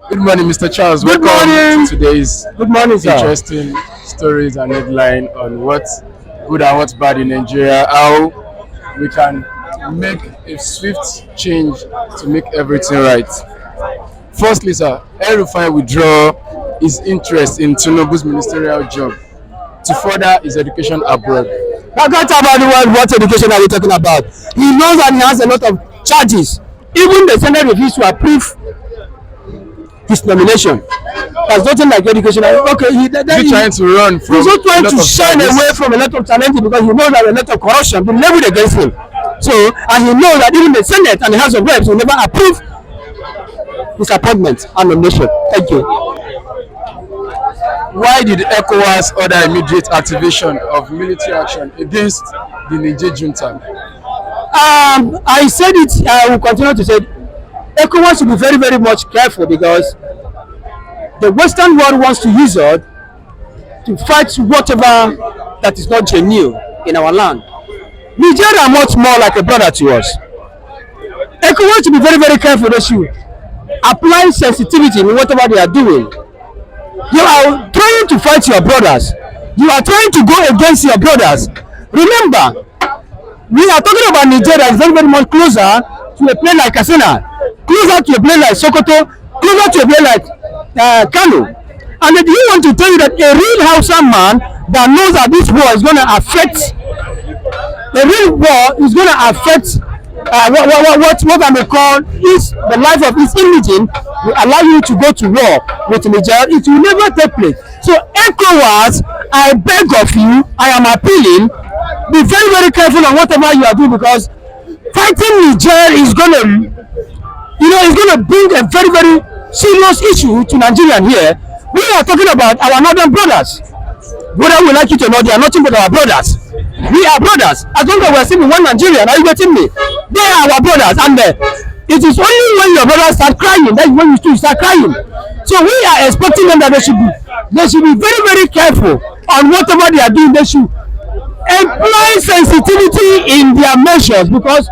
Good morning, Mr. Charles. Good Welcome morning. to today's Good morning, sir. interesting stories and headline on what's good and what's bad in Nigeria. How we can make a swift change to make everything right. Firstly, sir, El-Rufai withdraw his interest in Tinubu's ministerial job to further his education abroad. Forget about the word what education are we talking about. He knows that he has a lot of charges. Even the Senate refused to approve his nomination. There's nothing like education. Okay, Is he trying to run from he's not a trying lot to of shine charges? away from a lot of challenges because he knows that a lot of corruption been leveled against him. So, and he knows that even the Senate and the House of Reps will never approve his appointment and nomination. Thank you. Why did ECOWAS order immediate activation of military action against the Niger junta? I said it. I will continue to say it. ECOWAS should be very, very much careful because the Western world wants to use us to fight whatever that is not genuine in our land. Nigeria are much more like a brother to us. ECOWAS should be very, very careful. They should apply sensitivity in whatever they are doing. You are trying to fight your brothers. You are trying to go against your brothers. Remember, we are talking about Nigeria is very, very much closer to a place like Katsina, closer to a place like Sokoto, closer to a place like Kano. And do you want to tell you that a real Hausa man that knows that this war is going to affect, the real war is going to affect what I may call is the life of his indigene will allow you to go to war with Niger. It will never take place. So ECOWAS, I beg of you, I am appealing, be very, very careful on whatever you are doing because fighting Niger is gonna, it's gonna bring a very, very serious issue to Nigerian here. We are talking about our northern brothers. Whether we like it or not, they are nothing but our brothers. We are brothers. As long as we are still in one Nigeria, are you getting me? They are our brothers, and it is only when your brothers start crying that when you still start crying. So we are expecting them that they should be very, very careful on whatever they are doing. They should employ sensitivity in their measures because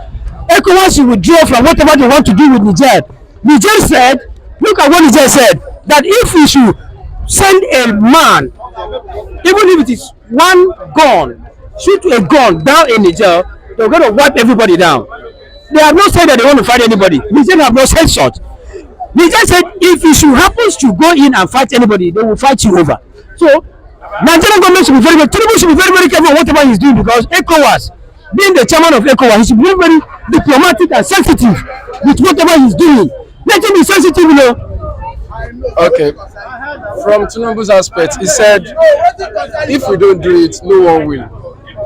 ECOWAS should withdraw from whatever they want to do with Niger. Niger said, look at what Niger said, that if we should send a man, even if it is one gun, shoot a gun down in Niger, they're going to wipe everybody down. They have not said that they want to fight anybody. Niger have not said such. Niger said if it should happen to go in and fight anybody, they will fight you over. So Nigerian government should be very, very, Tinubu should be very, very careful whatever he's doing because ECOWAS, being the chairman of ECOWAS, he should be very, very diplomatic and sensitive with whatever he's doing. Let him be sensitive. Okay. From Tinubu's aspect, he said, if we don't do it, no one will.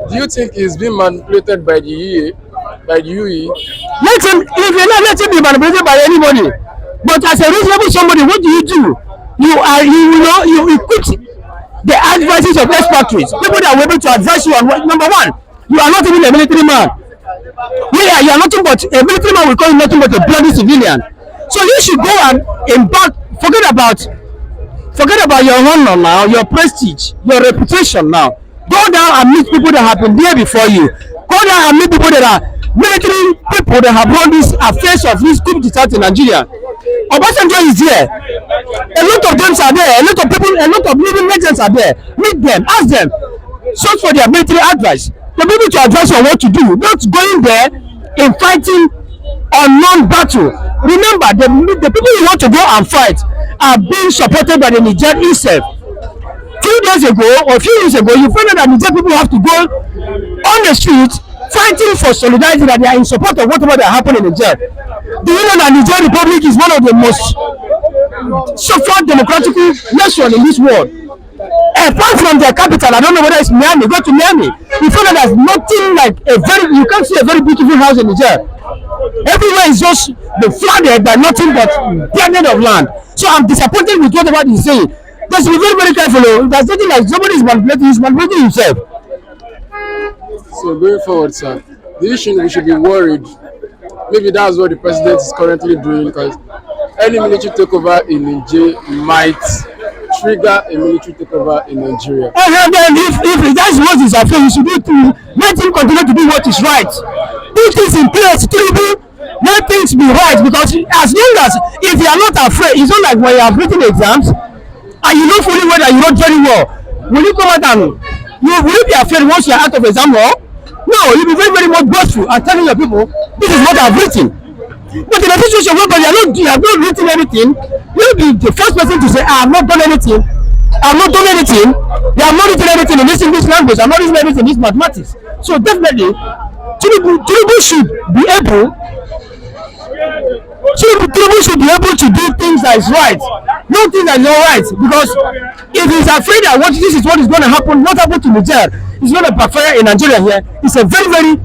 Do you think he's being manipulated by the EA, by the UE? Let him, if you're not let him be manipulated by anybody. But as a reasonable somebody, what do? You equip the advices of expatriates, people that are able to advise you on number one, you are not even a military man. You are nothing but a military man will call you nothing but a bloody civilian. So you should go and embark, forget about your honor now, your prestige, your reputation now. Go down and meet people that have been there before you. Go down and meet people that are military people that have run these affairs of this coup d'etat in Nigeria. Obasanjo is there. A lot of them are there. A lot of people, a lot of living legends are there. Meet them, ask them, search for their military advice. The people to advise you on what to do, not going there in fighting unknown battle. Remember, the people you want to go and fight are being supported by the Niger itself. Few days ago or few years ago, you found out that Niger people have to go on the street fighting for solidarity, that they are in support of whatever that happened in Niger. Do you know that Niger Republic is one of the most suffered democratic nations in this world? Apart from their capital, I don't know whether it's Miami. Go to Miami, you find that there's nothing like you can't see a very beautiful house in Niger. Everywhere is just the flooded by nothing but plenty of land. So I'm disappointed with whatever he's saying. Just be very, very careful. There's nothing like somebody is manipulating. He's manipulating himself. So going forward, sir, do you think we should be worried? Maybe that's what the president is currently doing because any military takeover in Niger might trigger a military takeover in Nigeria. And then if that's what is afraid, you should do to let him continue to do what is right. Put this in place, Tinubu. let things be right, because as long as, if you are not afraid, it's not like when you have written exams and you know fully well that you wrote very well, will you come out and will you be afraid once you are out of exam hall? No, you'll be very much boastful and telling your people, this is what I've written. But in a situation where you have not written anything, you'll be the first person to say, I have not done anything. I have not done anything. You have not written anything in this English language. I have not written anything in this mathematics. So definitely, Tinubu should be able to do things that is right, not things that is not right. Because if he's afraid that this is what is going to happen, what happened to Niger, it's going to backfire in Nigeria here. It's a very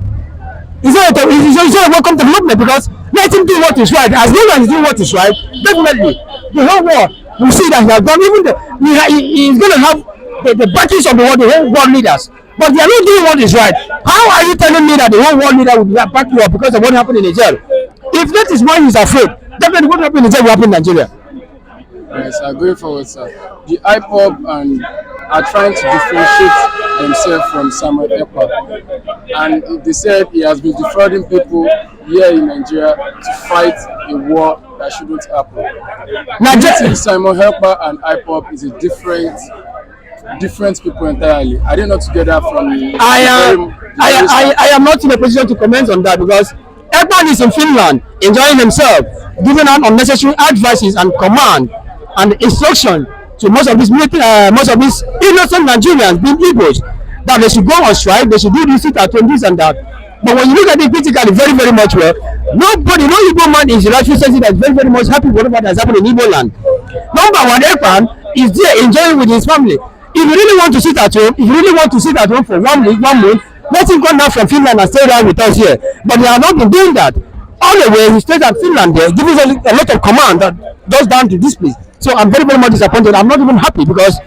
it's not a welcome development, because let him do what is right. As long as he's doing what is right, definitely the whole world will see that he has done. Even he's going to have the backings of the whole world leaders. But they are not doing what is right. How are you telling me that the whole world leader will back you up because of what happened in Nigeria? If that is why he's afraid, definitely what happened in Nigeria will happen in Nigeria. Yes, going forward, sir. The IPOB and are trying to differentiate themselves from Samuel Ekpa, and they said he has been defrauding people here in Nigeria to fight a war that shouldn't happen. Nigeria, Samuel Ekpa and IPOB is a different people entirely. Are they not together from? I am not in a position to comment on that, because Ekpa is in Finland enjoying himself, giving out unnecessary advices and command and instruction to most of these innocent Nigerians, being Igbos, that they should go on strike, they should do this, this and that. But when you look at it critically, very much well, no Igbo man is rightfully saying that is very much happy with whatever has happened in Igbo land. Number one, Ekpan is there enjoying with his family. If you really want to sit at home, for 1 week, 1 month, let him come down from Finland and stay around with us here. But they have not been doing that. All the way he stays at Finland there, giving us a lot of command that goes down to this place. So I'm very much disappointed. I'm not even happy, because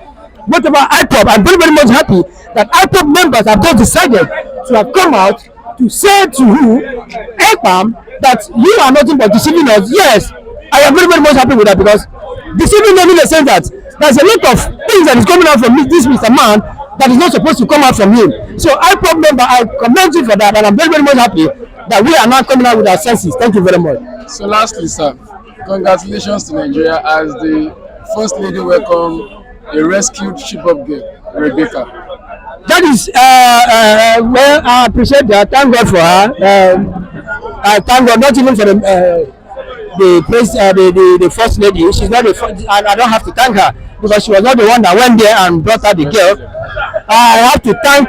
whatever IPOB, I'm very much happy that IPOB members have just decided to have come out to say to Ekpa that you are nothing but deceiving us. Yes, I am very much happy with that, because deceiving them in the sense that there's a lot of things that is coming out from this Mr. Man that is not supposed to come out from him. So IPOB member, I commend you for that, and I'm very much happy that we are now coming out with our senses. Thank you very much. So lastly, sir, congratulations to Nigeria as the First Lady welcomed a rescued Chibok girl, Rebecca. That is, well, I appreciate that. Thank God for her. I thank God, not even for the First Lady. She's not the first, and I don't have to thank her, because she was not the one that went there and brought her the girl. I have to thank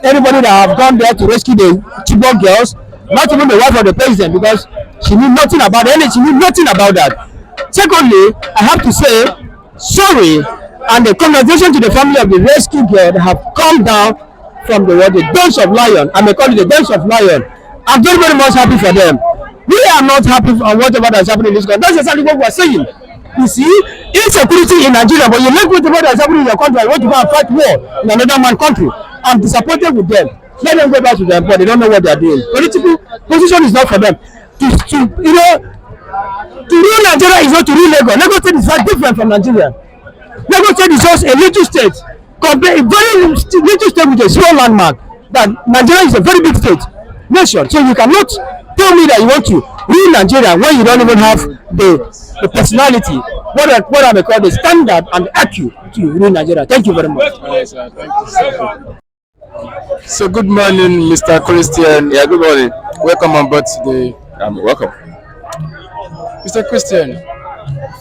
anybody that have gone there to rescue the Chibok girls, not even the wife of the president, because she knew nothing about anything. She knew nothing about that. Secondly, I have to say sorry and a congratulations to the family of the rescue girl that have come down from the dens of lion. I may call it the dens of lion. I'm very much happy for them. We are not happy for whatever that's happening in this country. That's exactly what we're saying. You see, insecurity in Nigeria, but you look whatever that's happening in your country, I want to go and fight war in another man's country. I'm disappointed with them. Let them go back to them, but they don't know what they're doing. Political position is not for them. To rule Nigeria is not to rule Lagos. Lagos State is very different from Nigeria. Lagos State is just a little state, a very little state with a small landmark. That Nigeria is a very big state, nation. So you cannot tell me that you want to rule Nigeria when you don't even have the personality, what I may call the standard and the IQ to rule Nigeria. Thank you very much. Yes, sir. Thank you, sir. So good morning, Mr. Christian. Yeah, good morning. Welcome on board today. Welcome. Mr. Christian,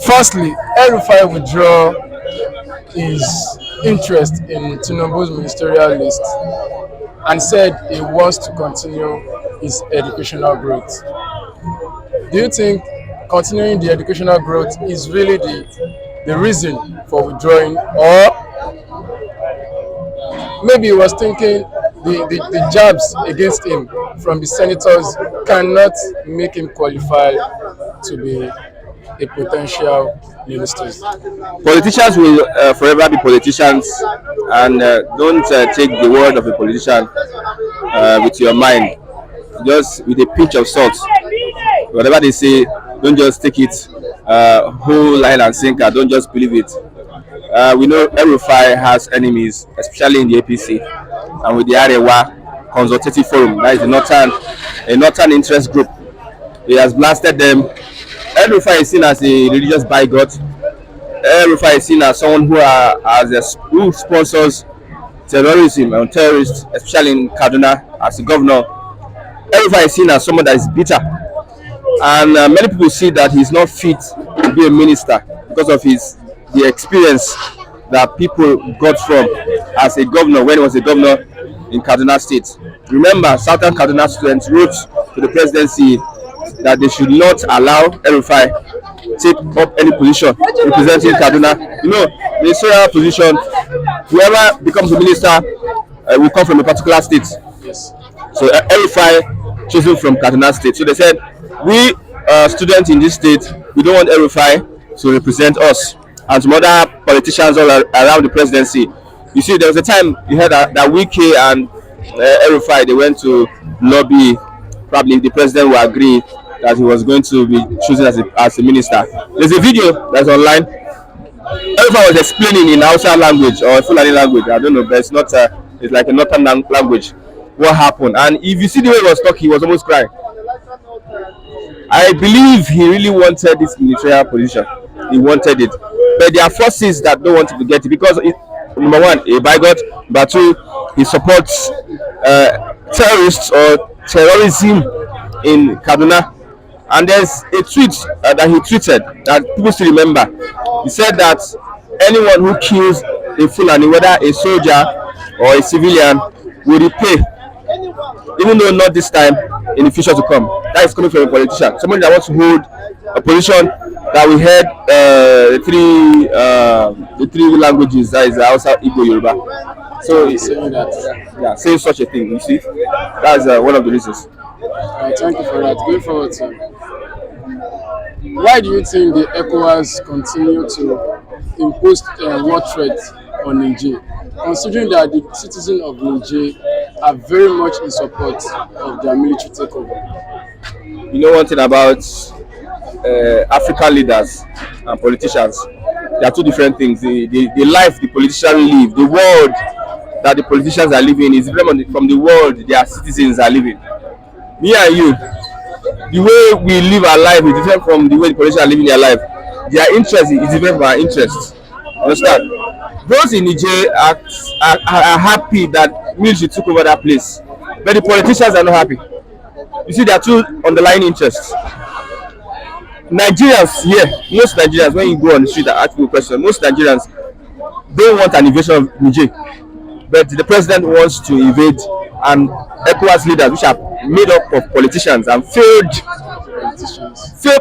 firstly, El-Rufai withdraw his interest in Tinubu's ministerial list and said he wants to continue his educational growth. Do you think continuing the educational growth is really the reason for withdrawing, or maybe he was thinking the jabs against him from the senators cannot make him qualify to be a potential minister? Politicians will forever be politicians, and don't take the word of a politician with your mind. Just with a pinch of salt. Whatever they say, don't just take it whole line and sinker. Don't just believe it. We know El-Rufai has enemies, especially in the APC, and with the Arewa Consultative Forum, that is a northern interest group. He has blasted them. El-Rufai is seen as a religious bigot. El-Rufai is seen as someone who sponsors terrorism and terrorists, especially in Kaduna as a governor. El-Rufai is seen as someone that is bitter, and many people see that he's not fit to be a minister because of the experience that people got from as a governor when he was a governor in Kaduna State. Remember, Southern Kaduna students wrote to the presidency that they should not allow El-Rufai take up any position representing Kaduna. You know, the ministerial position, whoever becomes a minister will come from a particular state. Yes. So El-Rufai chosen from Kaduna State. So they said, we students in this state, we don't want El-Rufai to represent us. And some other politicians all around the presidency. You see, there was a time you heard that Wike and El-Rufai, they went to lobby. Probably the president will agree that he was going to be chosen as a minister. There's a video that's online. El-Rufai was explaining in Hausa language or Fulani language, I don't know, but it's not. It's like a northern language. What happened? And if you see the way he was talking, he was almost crying. I believe he really wanted this ministerial position. He wanted it, but there are forces that don't want to get it because number one, a bigot. Number two, he supports terrorists or terrorism in Kaduna. And there's a tweet that he tweeted that people still remember. He said that anyone who kills a Fulani, whether a soldier or a civilian, will repay, even though not this time, in the future to come. That is coming from a politician, somebody that wants to hold a position that we heard the three languages, that is Hausa, Igbo, Yoruba. So he's saying that, yeah, saying such a thing. You see, that's one of the reasons. Thank you for that. Going forward, sir. Why do you think the ECOWAS continue to impose war threats on Niger, considering that the citizens of Niger are very much in support of their military takeover? You know one thing about African leaders and politicians, they are two different things. The life the politicians live, the world that the politicians are living is different from the world their citizens are living. Me and you, the way we live our life is different from the way the politicians are living their life. Their interest is different from our interests. Understand? Those in Niger are happy that military took over that place, but the politicians are not happy. You see, there are two underlying interests. Nigerians here, most Nigerians, when you go on the street and ask people a question, most Nigerians don't want an invasion of Niger, but the president wants to invade, and ECOWAS leaders, which are made up of politicians and failed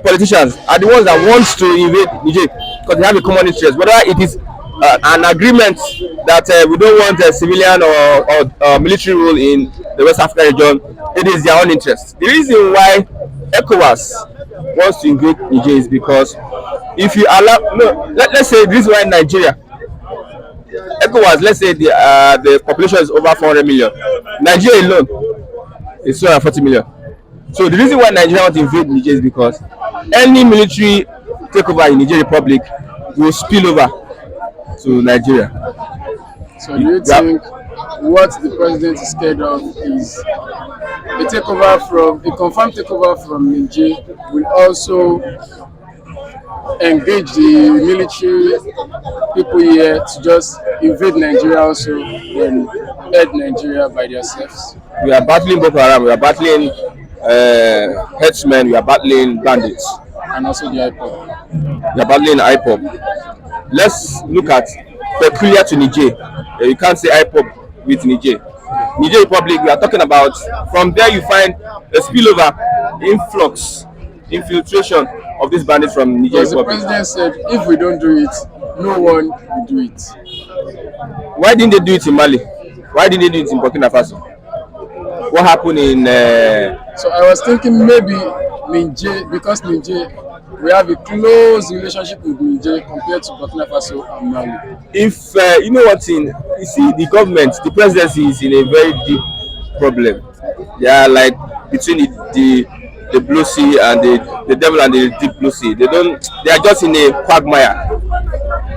politicians, are the ones that wants to invade Niger because they have a common interest. Whether it is an agreement that we don't want a civilian or military rule in the West African region, it is their own interest. The reason why ECOWAS wants to invade Niger is because if you allow, let's say this is why Nigeria, ECOWAS, let's say the population is over 400 million. Nigeria alone is 240 million. So the reason why Nigeria wants to invade Niger is because any military takeover in Niger Republic will spill over to Nigeria. So do you think what the president is scared of is a confirmed takeover from Niger will also engage the military people here to just invade Nigeria also and head Nigeria by themselves? We are battling Boko Haram, we are battling headsmen, we are battling bandits. And also the IPOB. We are battling IPOB. Let's look at peculiar to Niger. You can't say IPOB with Niger. Niger Republic, we are talking about, from there you find a spillover, infiltration of these bandits from Niger Republic. The president said, if we don't do it, no one will do it. Why didn't they do it in Mali? Why didn't they do it in Burkina Faso? What happened in... So I was thinking maybe Niger, because Niger, we have a close relationship with Niger compared to Burkina Faso and Mali. If, you know what, you see, the government, the presidency is in a very deep problem. They are like between the blue sea and the devil and the deep blue sea. They are just in a quagmire.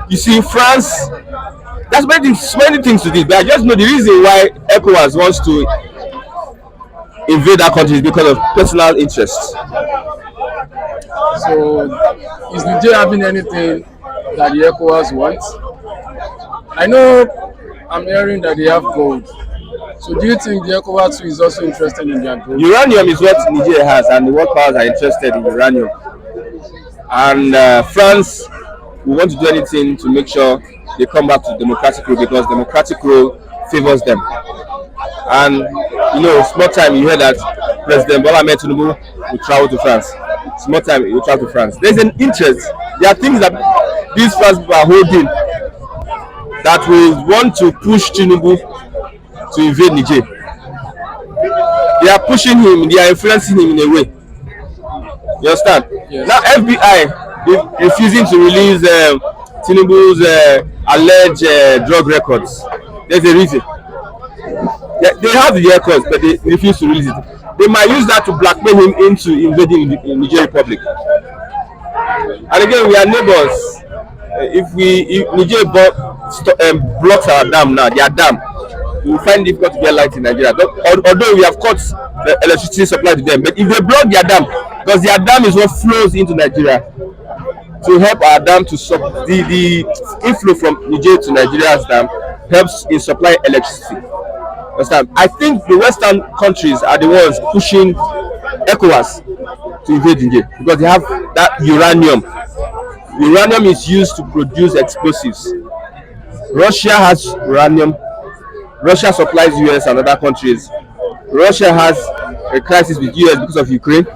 You see, France, there's many things to this, but I just know the reason why ECOWAS wants to invade that country is because of personal interests. So is Niger having anything that the ECOWAS wants? I know I'm hearing that they have gold. So do you think the ECOWAS too is also interested in their gold? Uranium is what Niger has, and the world powers are interested in uranium. And France will want to do anything to make sure they come back to democratic rule because democratic rule favors them. And small time you hear that President Bola Ahmed Tinubu will travel to France. Small time he will travel to France. There's an interest. There are things that these France people are holding that will want to push Tinubu to invade Niger. They are pushing him. They are influencing him in a way. You understand? Yes. Now FBI is refusing to release Tinubu's alleged drug records. There's a reason. They have the records, but they refuse to release it. They might use that to blackmail him into invading the Niger Republic. And again, we are neighbors. If Niger blocks our dam now, their dam, we will find it difficult to get light in Nigeria. Although we have cut the electricity supply to them, but if they block their dam, because their dam is what flows into Nigeria, to help our dam to the inflow from Niger to Nigeria's dam helps in supply electricity. Understand? I think the Western countries are the ones pushing ECOWAS to invade Niger because they have that uranium. Uranium is used to produce explosives. Russia has uranium. Russia supplies US and other countries. Russia has a crisis with US because of Ukraine,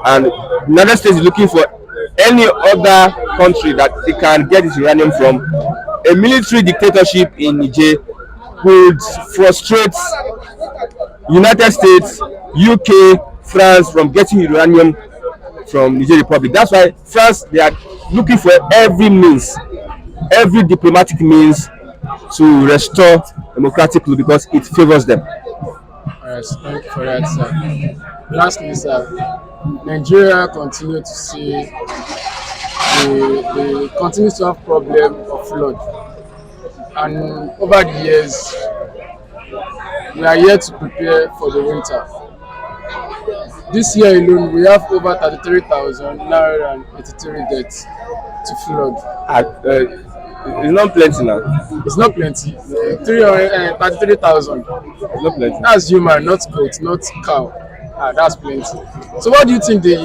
and the United States is looking for any other country that they can get its uranium from. A military dictatorship in Niger would frustrate United States, UK, France from getting uranium from Niger Republic. That's why France, they are looking for every means, every diplomatic means to restore democratic rule because it favors them. Alright, thank you for that, sir. Lastly, sir, Nigeria continue to see they continue to have problem of flood, and over the years we are yet to prepare for the winter. This year alone, we have over 33,983 deaths to flood. It's not plenty now. It's not plenty. 33,000. It's not plenty. That's human, not goat, not cow. That's plenty. So, what do you think the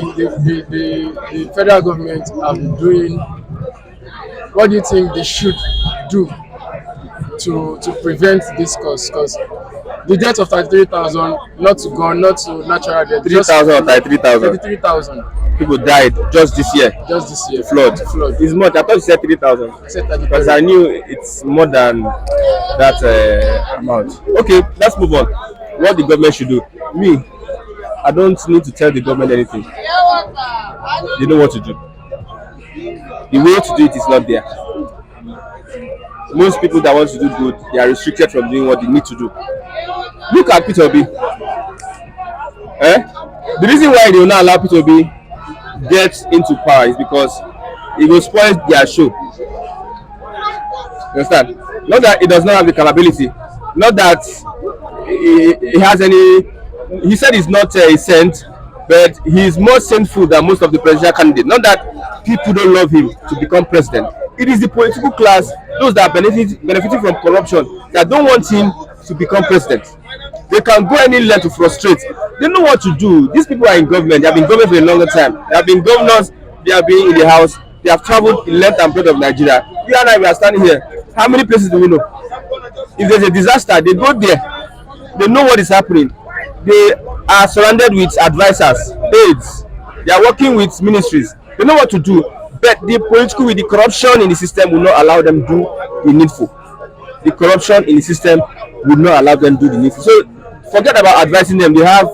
federal government have been doing? What do you think they should do to prevent this cause? Because the death of 33,000, not to gun, not to natural death. 3,000 or 33,000. 33,000. People died just this year. Just this year. Flood. Flood. It's more. I thought you said 3,000. I said Because I knew it's more than that amount. Okay, let's move on. What the government should do? Me, I don't need to tell the government anything. They know what to do. The way to do it is not there. Most people that want to do good, they are restricted from doing what they need to do. Look at Peter Obi. The reason why they will not allow Peter Obi get into power is because it will spoil their show. You understand? Not that it does not have the capability, not that he has any. He said he's not a saint, but he's more sinful than most of the presidential candidates. Not that people don't love him to become president. It is the political class, those that are benefiting from corruption, that don't want him to become president. They can go any length to frustrate. They know what to do. These people are in government. They have been government for a longer time. They have been governors. They have been in the house. They have traveled in length and breadth of Nigeria. You and I, we are standing here. How many places do we know? If there's a disaster, they go there. They know what is happening. They are surrounded with advisors, aides. They are working with ministries. They know what to do. But the political, with the corruption in the system, will not allow them to do the needful. The corruption in the system will not allow them to do the needful. So forget about advising them. They have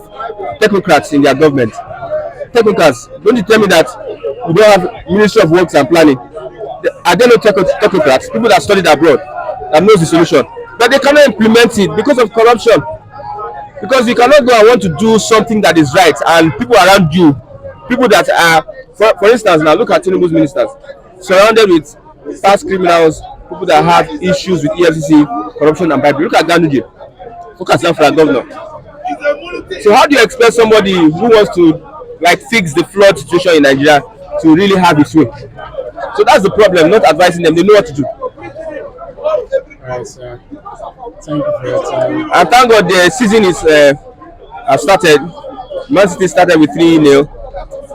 technocrats in their government. Technocrats. Don't you tell me that we don't have Ministry of Works and Planning. Are there no technocrats? People that studied abroad, that knows the solution. But they cannot implement it because of corruption. Because you cannot go and want to do something that is right, and people around you, people that are, for instance, now look at Tinubu's ministers, surrounded with past criminals, people that have issues with EFCC, corruption and bribery. Look at Ganduje. Look at South Africa governor. So how do you expect somebody who wants to like fix the flood situation in Nigeria to really have its way. So that's the problem. Not advising them; they know what to do. Right, sir. Thank you for your time. And thank God the season is has started. Man City started with 3-0.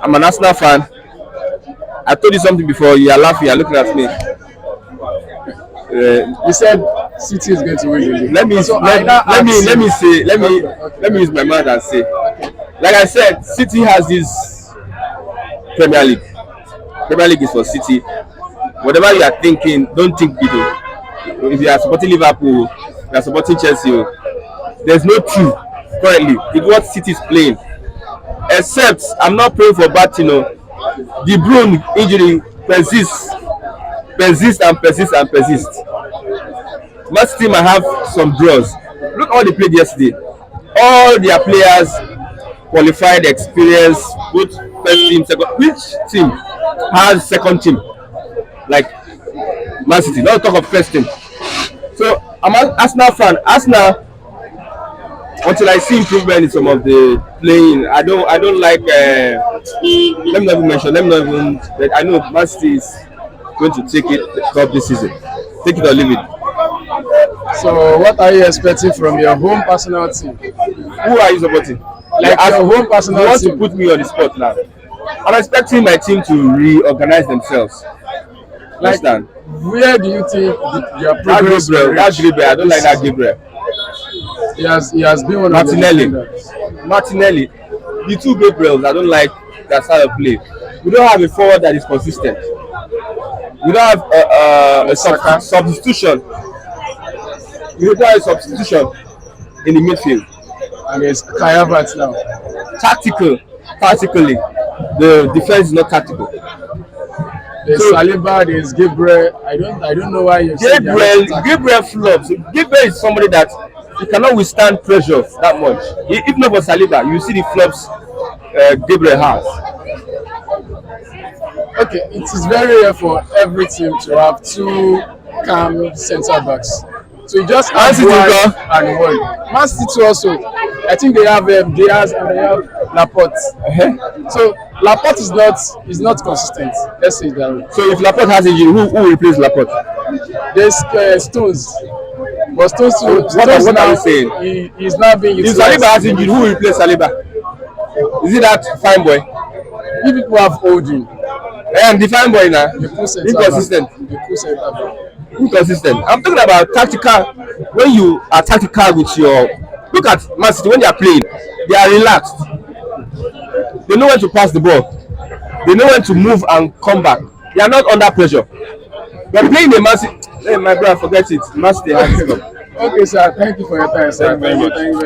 I'm an Arsenal fan. I told you something before. You are laughing. You're looking at me. You said City is going to win the league. Let me So let me use my mouth and say, like I said, City has this Premier League. Premier League is for City. Whatever you are thinking, don't think big. If you are supporting Liverpool, you are supporting Chelsea. There's no truth currently with what City is playing. Except I'm not praying for bad, De Bruyne injury persists and persists and persists. Man City might have some draws. Look how they played yesterday. All their players qualified, experience, both first team, second. Which team has second team? Like Man City. Don't talk of first team. So I'm an Arsenal fan. Arsenal, until I see improvement in some of the playing, I don't like. Let me not even mention. Let me not even. But I know Man City is going to take it up this season. Take it or leave it. So, what are you expecting from your home personal team? Who are you supporting? Like As your home personal you want team. to put me on the spot now. I'm expecting my team to reorganize themselves. Like, Understand? where do you think your That progress will Gabriel, reach? I don't like that Gabriel. He has been one of the defenders. Martinelli, the two Gabriels, I don't like that style of play. We don't have a forward that is consistent. We don't have a substitution. We don't have a substitution in the midfield. And there's Kai Havertz now. Tactically, the defense is not tactical. There's Saliba, there's Gabriel. I don't know why you said Gabriel flops. Gabriel is somebody that he cannot withstand pressure that much. If not for Saliba, you see the flops Gabriel has. Okay, it is very rare for every team to have two calm centre backs. So you just have one and one. Man City also, I think they have Diaz and they have Laporte. So Laporte is not consistent. Let's say that way. So if Laporte has injury, who will replace Laporte? There's Stones. But What are you saying? He's not being If utilized. Saliba has injury, who will replace Saliba? Is it that fine boy? If people have holding, And the fine boy now, they put centre inconsistent. back. They put centre back. Inconsistent. I'm talking about tactical. When you are tactical with your, look at Man City when they are playing, they are relaxed. They know when to pass the ball. They know when to move and come back. They are not under pressure. They're playing the Man City. Hey, my brother, forget it. Man City has it. Okay, sir. Thank you for your time, sir. Thank you very much. Thank you.